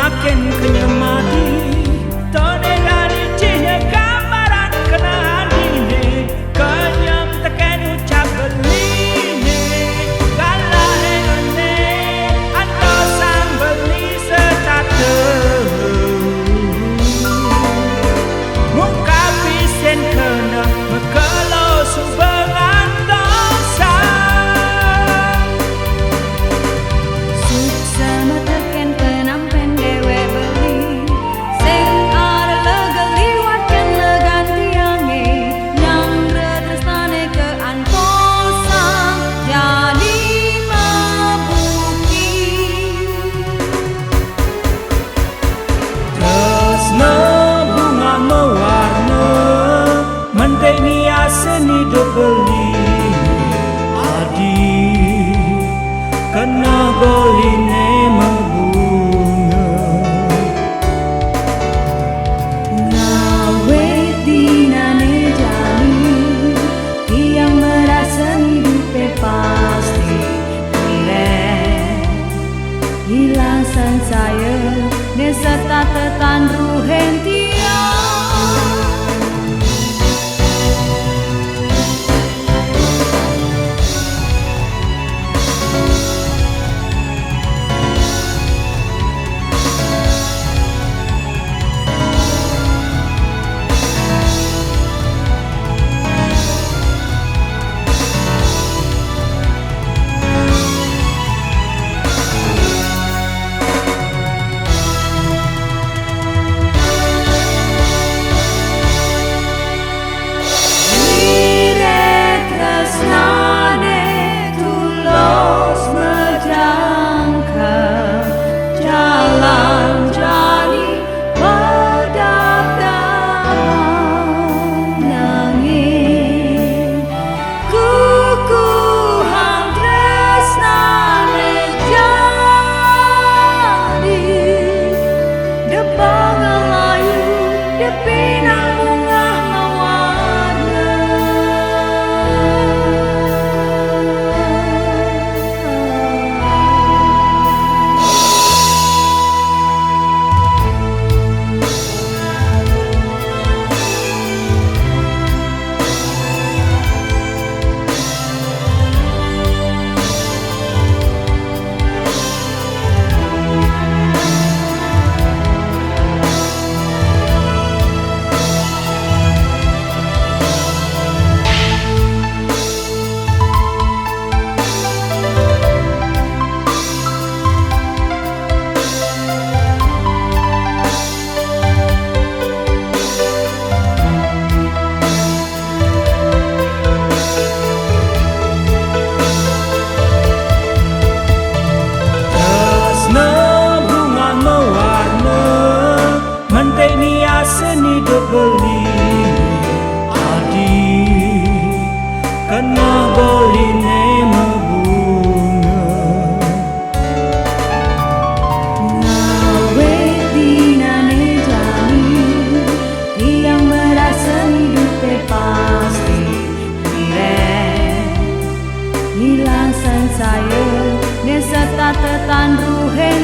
makin kenyamati tone dari cinya gambaran kenaan ini kenyam tekan ucap beline galane ane anto sang beli setate muka pisen kena mekelo subengan dosa suksama teken penampen dewe beli sing ada lega liwat yang legan tiange yang retresnane ke antosa jadi mabuki tresna bunga mewarna mendengi seni dobeli adi kena goline mebunga ngawe dinane jani tiang merasa hidupe pasti hilang saya nesata tetan ruhen tiang seni dobeli adi kena goline mebunga ngawe dinane jani tiang merasa hidupe pasti hilang saya nesata tetan ruhen